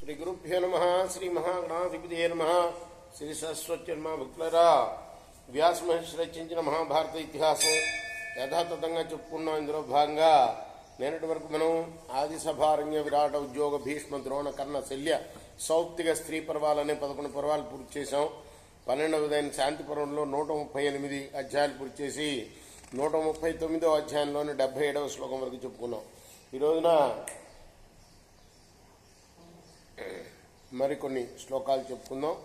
శ్రీ గురుభ్యో నమః. శ్రీ మహాగణాధిపతయే నమః. శ్రీ సరస్వత్యన్మ భక్తులరా, వ్యాస మహర్షి రచించిన మహాభారత ఇతిహాసం యథాతథంగా చెప్పుకున్నాం. ఇందులో భాగంగా నేనటి వరకు మనం ఆదిసభారణ్య విరాట ఉద్యోగ భీష్మ ద్రోణ కర్ణ శల్య సౌప్తిక స్త్రీ పర్వాలనే 11 పర్వాలు పూర్తి చేశాం. 12వదైన శాంతి పర్వంలో 138 అధ్యాయాలు పూర్తి చేసి 139వ అధ్యాయంలోని 77వ శ్లోకం వరకు చెప్పుకున్నాం. ఈ రోజున మరికొన్ని శ్లోకాలు చెప్పుకుందాం.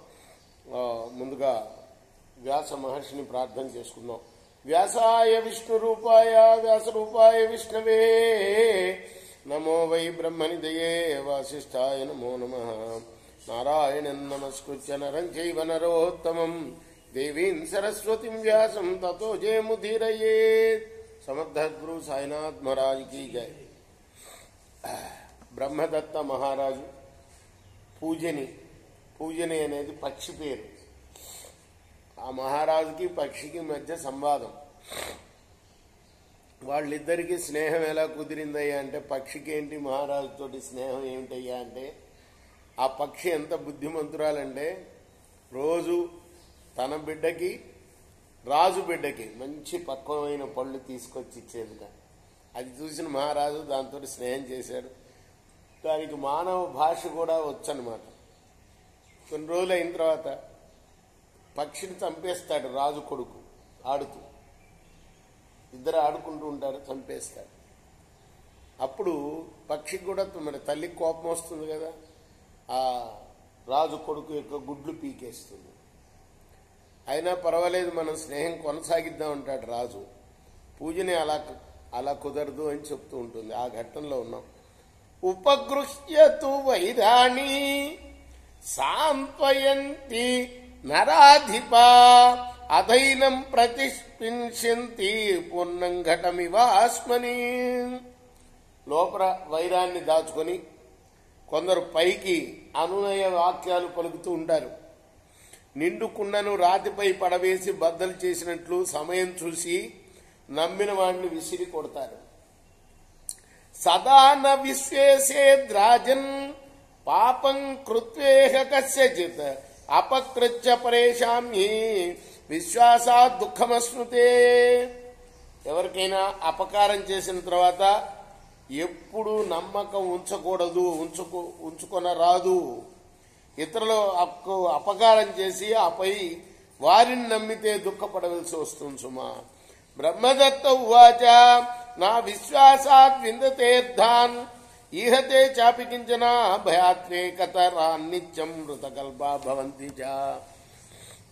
ముందుగా వ్యాస మహర్షిని ప్రార్థన చేసుకుందాం. వ్యాసాయ విష్ణు రూపాయ వ్యాస రూపాయ విష్ణవే నమో వై బ్రహ్మనిధయే వాసిష్ఠాయ నమో నమః. నారాయణం నమస్కృత్య నరం చైవ నరోత్తమం దేవీం సరస్వతిం వ్యాసం తతో జయముదీరయేత్. సమర్థ గురు సాయినాథ్ మహారాజ్ की जय. బ్రహ్మదత్త మహారాజు పూజని అనేది పక్షి పేరు. ఆ మహారాజుకి పక్షికి మధ్య సంవాదం. వాళ్ళిద్దరికీ స్నేహం ఎలా కుదిరిందయ్యా అంటే, పక్షికి ఏంటి మహారాజుతోటి స్నేహం ఏమిటయ్యా అంటే, ఆ పక్షి ఎంత బుద్ధిమంతురాలంటే రోజు తన బిడ్డకి రాజు బిడ్డకి మంచి పక్వమైన పళ్ళు తీసుకొచ్చి ఇచ్చేదిగా. అది చూసిన మహారాజు దాంతో స్నేహం చేశాడు. దానికి మానవ భాష కూడా వచ్చనమాట. కొన్ని రోజులు అయిన తర్వాత పక్షిని చంపేస్తాడు రాజు కొడుకు. ఆడుతూ ఇద్దరు ఆడుకుంటూ ఉంటారు, చంపేస్తాడు. అప్పుడు పక్షికి కూడా మరి తల్లికి కోపం వస్తుంది కదా, ఆ రాజు కొడుకు యొక్క గుడ్లు పీకేస్తుంది. అయినా పర్వాలేదు, మనం స్నేహం కొనసాగిద్దాం అంటాడు రాజు. పూజని అలా కుదరదు అని చెప్తూ ఉంటుంది. ఆ ఘట్టంలో ఉన్నాం. ఉపగృహ్యతు వైరాణి సాంత్వయంతి నరాధిప అధైనం ప్రతిష్ఠించంతి పూర్ణం ఘటమివాస్మని. లోపల వైరాన్ని దాచుకొని కొందరు పైకి అనునయ వాక్యాలు పలుకుతూ ఉంటారు. నిండు కుండను రాతిపై పడవేసి బద్దలు చేసినట్లు సమయం చూసి నమ్మిన వాడిని విసిరి కొడతారు. సదా న విశ్వేసేద్రాజన్ పాపం కృత్వేహ కస్యచిత్ అపకృత్య పరేషామ్యే విశ్వాసాత్ దుఃఖమశ్నుతే. ఎవరికైనా అపకారం చేసిన తర్వాత ఎప్పుడు నమ్మకం ఉంచకూడదు, ఉంచుకొనరాదు. ఇతరులు అపకారం చేసి ఆపై వారిని నమ్మితే దుఃఖపడవలసి వస్తుంది సుమా. బ్రహ్మదత్త ఉవాచ నా విశ్వాసాత్ విందతేర్థాన్ ఈహతే చాపి కించన భయాత్వేకతరాన్నిత్యం మృతకల్పా భవంతి చ.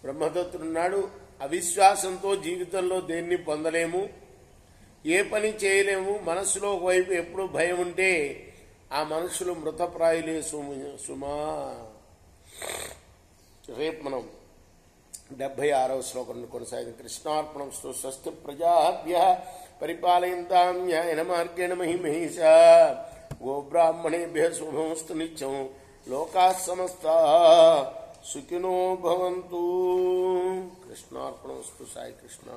బ్రహ్మదత్తుడున్నాడు, అవిశ్వాసంతో జీవితంలో దేన్ని పొందలేము, ఏ పని చేయలేము. మనస్సులో ఒకవైపు ఎప్పుడు భయం ఉంటే ఆ మనుషులు మృతప్రాయులే సుమా. రేపు మనం 76వ శ్లోకం కొనసాగింది. కృష్ణార్పణం. స్వస్తి ప్రజాభ్యః పరిపాలయంతాం న్యాయేన మార్గేణ మహిమహీషా గోబ్రాహ్మణేభ్యః శుభమస్తు నిత్యం. లోకాః సమస్తాః సుఖినో భవంతు. కృష్ణార్పణమస్తు. సాయి కృష్ణ.